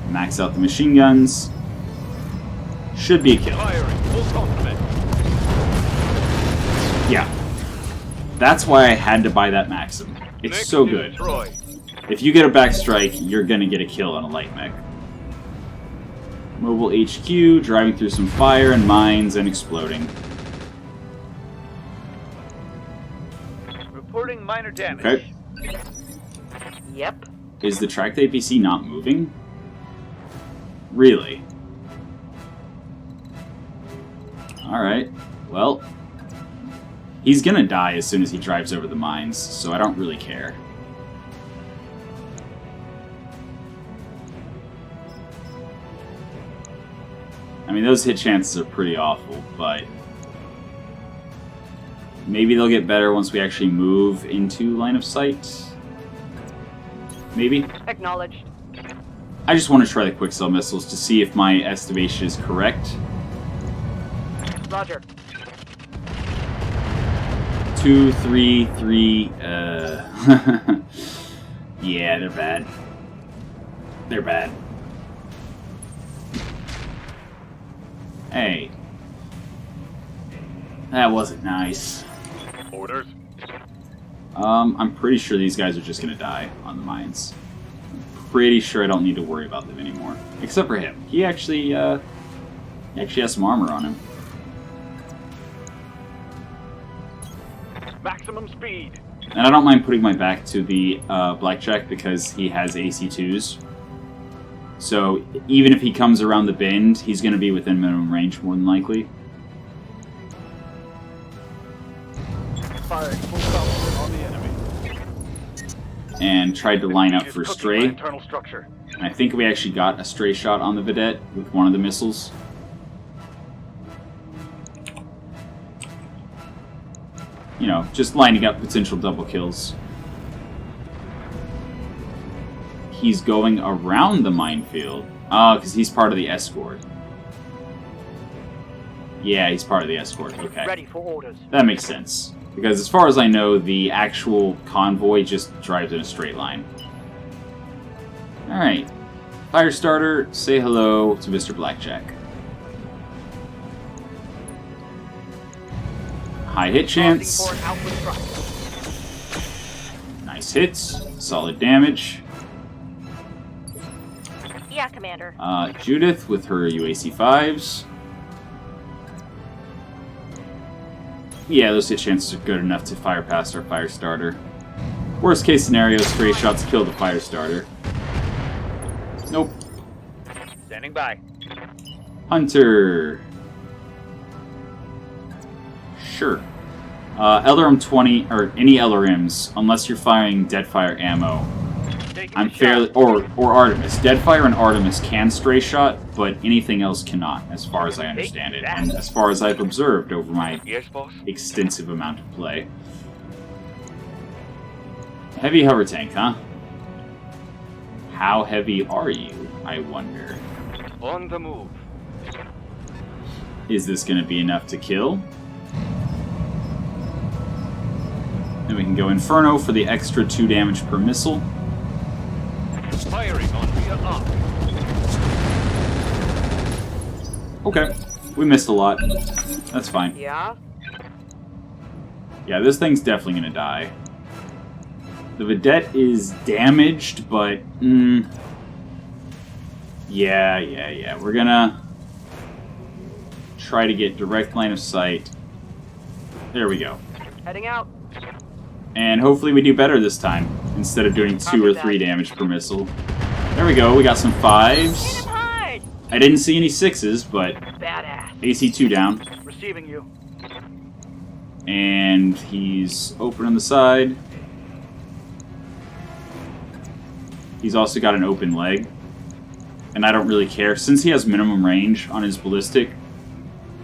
Max out the machine guns. Should be a kill. Firing. Full complement. Yeah. That's why I had to buy that Maxim. It's Mech so to good. destroy. If you get a backstrike, you're gonna get a kill on a light mech. Mobile HQ, driving through some fire and mines and exploding. Reporting minor damage. Okay. Yep. Is the tracked APC not moving? Really? Alright. Well, he's gonna die as soon as he drives over the mines, so I don't really care. I mean, those hit chances are pretty awful, but maybe they'll get better once we actually move into line of sight. Maybe? Acknowledged. I just want to try the quicksell missiles to see if my estimation is correct. Roger. 2, 3, 3, yeah, they're bad. They're bad. Hey. That wasn't nice. Orders. I'm pretty sure these guys are just gonna die on the mines. I'm pretty sure I don't need to worry about them anymore. Except for him. He actually has some armor on him. Maximum speed. And I don't mind putting my back to the Blackjack because he has AC2s. So even if he comes around the bend, he's going to be within minimum range more than likely. Firing full complement on the enemy. And tried to line up for Cooking my Stray. internal structure. And I think we actually got a stray shot on the vedette with one of the missiles. You know, just lining up potential double kills. He's going around the minefield. Because he's part of the escort. Yeah, he's part of the escort. Okay. Ready for orders. That makes sense. Because as far as I know, the actual convoy just drives in a straight line. Alright. Firestarter, say hello to Mr. Blackjack. High hit chance. For an outward thrust. Nice hits. Solid damage. Yeah, Commander. Judith with her UAC-5s. Yeah, those hit chances are good enough to fire past our Firestarter. Worst case scenario, stray shots kill the Firestarter. Nope. Standing by. Hunter. Sure. LRM 20, or any LRMs, unless you're firing Deadfire ammo. I'm fairly, or Artemis. Deadfire and Artemis can stray shot, but anything else cannot, as far as I understand it, and as far as I've observed over my extensive amount of play. Heavy hover tank, huh? How heavy are you, I wonder? On the move. Is this going to be enough to kill? Then we can go Inferno for the extra 2 damage per missile. Firing on rear arc. Okay, we missed a lot. That's fine. Yeah? Yeah, this thing's definitely gonna die. The vedette is damaged, but... Yeah. We're gonna try to get direct line of sight. There we go. Heading out. And hopefully we do better this time, instead of doing 2 or 3 damage per missile. There we go, we got some 5s. Hard. I didn't see any 6s, but Badass. AC2 down. Receiving you. And he's open on the side. He's also got an open leg. And I don't really care. Since he has minimum range on his ballistic,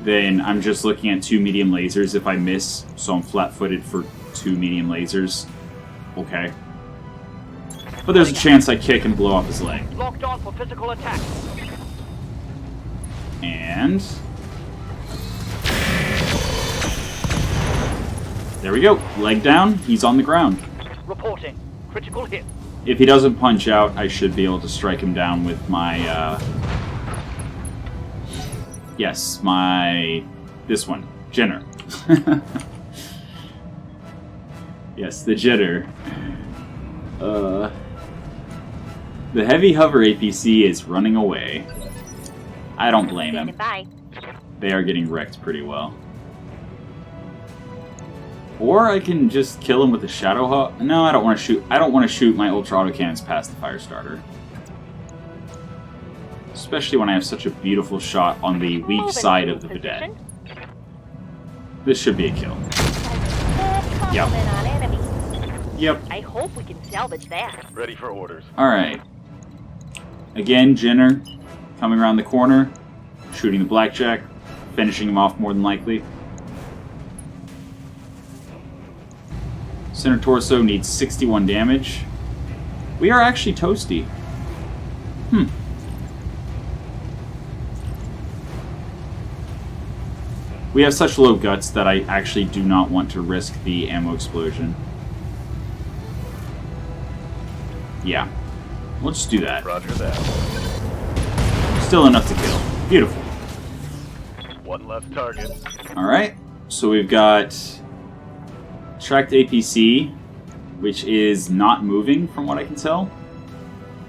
then I'm just looking at 2 medium lasers if I miss, so I'm flat-footed for 2 medium lasers. Okay. But there's a chance I kick and blow off his leg. Locked on for physical attack. And... there we go. Leg down. He's on the ground. Reporting. Critical hit. If he doesn't punch out, I should be able to strike him down with my, yes, my... this one. Jenner. Yes, the Jitter. The heavy hover APC is running away. I don't blame him. Bye. They are getting wrecked pretty well. Or I can just kill him with a Shadow Hawk. No, I don't want to shoot. I don't want to shoot my Ultra Autocannons past the Firestarter. Especially when I have such a beautiful shot on the weak side of the vedette. This should be a kill. Yep. Yep. I hope we can salvage that. Ready for orders. Alright. Again, Jenner coming around the corner, shooting the Blackjack, finishing him off more than likely. Center torso needs 61 damage. We are actually toasty. We have such low guts that I actually do not want to risk the ammo explosion. Yeah. We'll just do that. Roger that. Still enough to kill. Beautiful. One less target. Alright. So we've got tracked APC, which is not moving from what I can tell.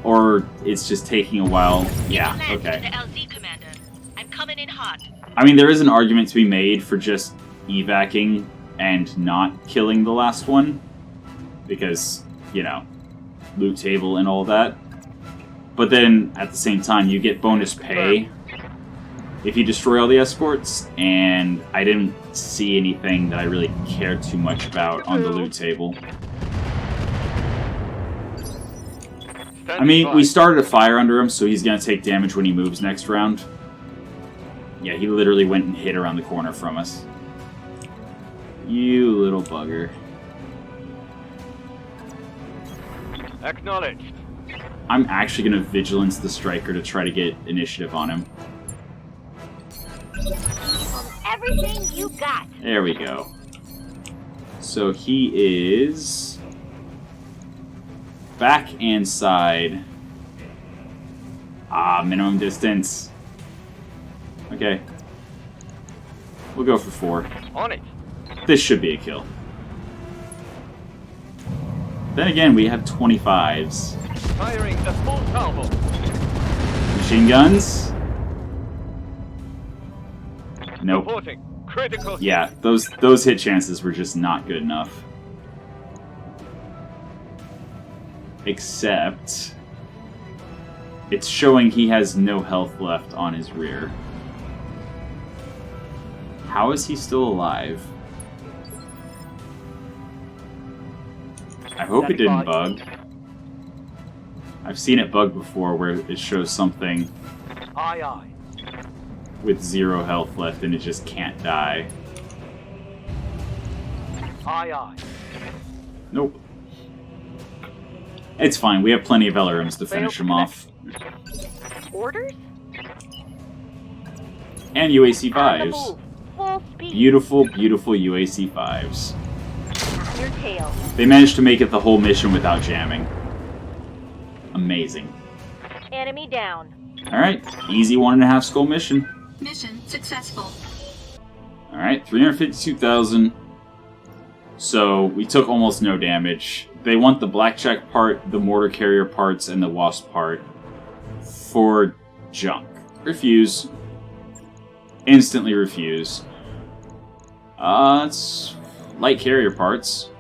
Or it's just taking a while. Yeah, okay. The LZ commander. I'm coming in hot. I mean, there is an argument to be made for just evacing and not killing the last one. Because, you know, loot table and all that. But then, at the same time, you get bonus pay if you destroy all the escorts, and I didn't see anything that I really cared too much about on the loot table. I mean, we started a fire under him, so he's going to take damage when he moves next round. Yeah, he literally went and hid around the corner from us. You little bugger. Acknowledged. I'm actually going to Vigilance the Striker to try to get initiative on him. Everything you got. There we go. So he is back and side. Minimum distance. Okay. We'll go for 4. On it. This should be a kill. Then again, we have 25s. Firing a full salvo. Machine guns? Nope. Reporting. Critical. Yeah, those hit chances were just not good enough. Except it's showing he has no health left on his rear. How is he still alive? I hope it didn't bug. I've seen it bug before where it shows something Aye, aye. with 0 health left and it just can't die. Aye, aye. Nope. It's fine, we have plenty of LRMs to finish him off. Orders? And UAC On the 5s. move. Full speed. Beautiful, beautiful UAC 5s. Your tail. They managed to make it the whole mission without jamming. Amazing. Enemy down. Alright, easy 1.5 skull mission. Mission successful. Alright, 352,000. So, we took almost no damage. They want the blackjack part, the mortar carrier parts, and the wasp part for junk. Refuse. Instantly refuse. It's light carrier parts.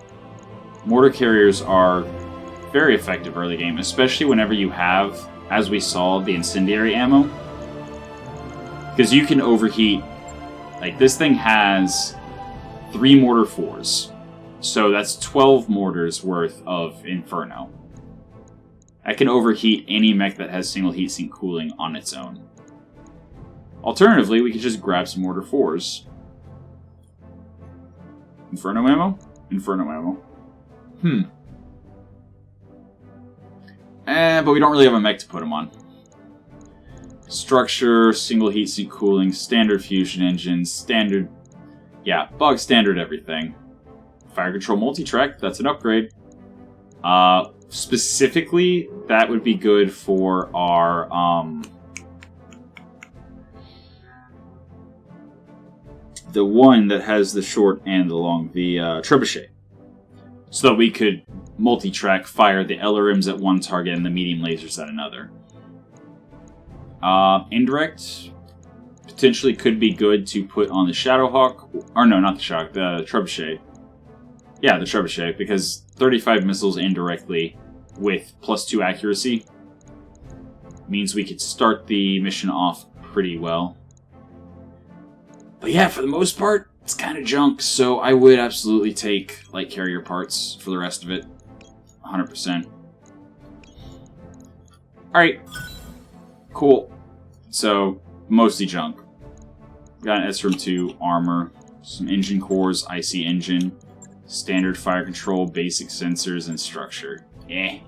Mortar carriers are very effective early game, especially whenever you have, as we saw, the incendiary ammo. Because you can overheat. Like, this thing has 3 mortar 4s. So that's 12 mortars worth of Inferno. I can overheat any mech that has single heatsink cooling on its own. Alternatively, we could just grab some mortar 4s. Inferno ammo? Inferno ammo. But we don't really have a mech to put them on. Structure, single heatsink cooling, standard fusion engines, standard... Yeah, bog standard everything. Fire control multi-track, that's an upgrade. Specifically, that would be good for our, the one that has the short and the long, the Trebuchet. So that we could multi-track fire the LRMs at one target and the medium lasers at another. Indirect potentially could be good to put on the Shadowhawk, or no, not the Shadowhawk, the Trebuchet. Yeah, the Trebuchet, because 35 missiles indirectly with +2 accuracy means we could start the mission off pretty well. But yeah, for the most part, it's kind of junk, so I would absolutely take light carrier parts for the rest of it. 100%. Alright. Cool. So, mostly junk. Got an SRM 2 armor, some engine cores, IC engine, standard fire control, basic sensors, and structure. Eh.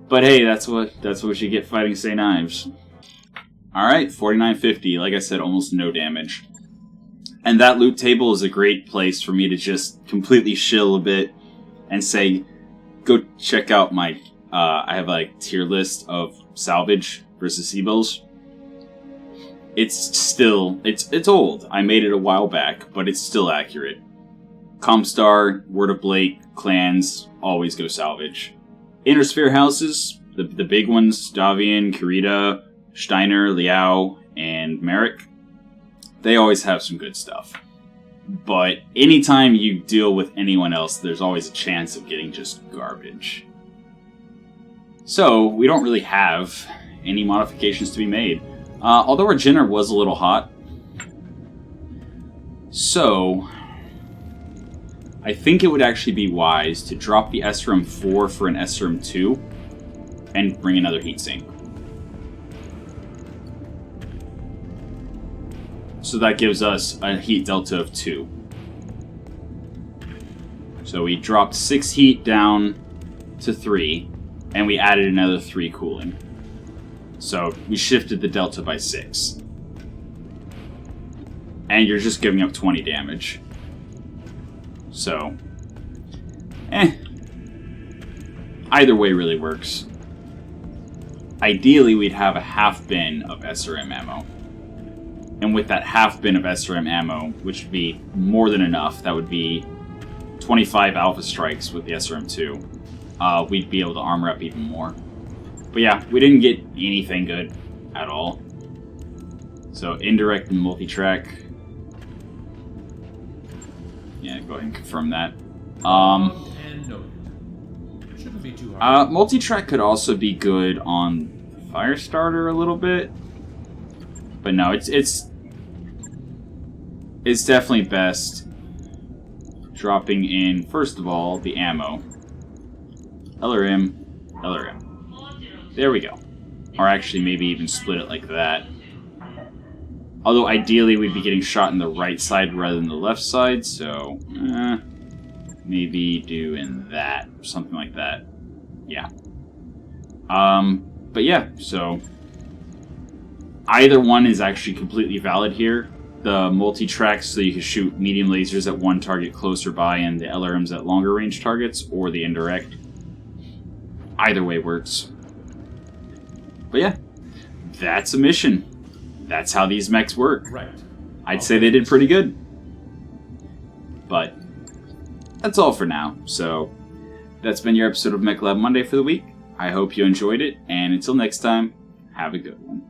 But hey, that's what you get fighting St. Ives. Alright, 4950. Like I said, almost no damage. And that loot table is a great place for me to just completely shill a bit and say, go check out my, I have a tier list of Salvage versus C-Bills. It's still, it's old. I made it a while back, but it's still accurate. Comstar, Word of Blake, clans, always go Salvage. Inner Sphere houses, the big ones, Davian, Kurita, Steiner, Liao, and Merrick, they always have some good stuff. But anytime you deal with anyone else, there's always a chance of getting just garbage. So, we don't really have any modifications to be made. Although our Jenner was a little hot. So, I think it would actually be wise to drop the SRM 4 for an SRM 2 and bring another heatsink. So that gives us a heat delta of 2. So we dropped 6 heat down to 3, and we added another 3 cooling. So we shifted the delta by 6. And you're just giving up 20 damage. So, either way really works. Ideally, we'd have a half bin of SRM ammo. And with that half bin of SRM ammo, which would be more than enough, that would be 25 Alpha Strikes with the SRM2, we'd be able to armor up even more. But yeah, we didn't get anything good at all. So indirect and multi-track. Yeah, go ahead and confirm that. And no. Shouldn't be too hard. Multi-track could also be good on Firestarter a little bit. But no, it's definitely best dropping in, first of all, the ammo. LRM, LRM. There we go. Or actually, maybe even split it like that. Although, ideally, we'd be getting shot in the right side rather than the left side, so... maybe doing that. Something like that. Yeah. But yeah, so... either one is actually completely valid here. The multi-track, so you can shoot medium lasers at one target closer by, and the LRMs at longer range targets, or the indirect. Either way works. But yeah, that's a mission. That's how these mechs work. Right. I'd say they did pretty good. But that's all for now. So that's been your episode of Mechlab Monday for the week. I hope you enjoyed it, and until next time, have a good one.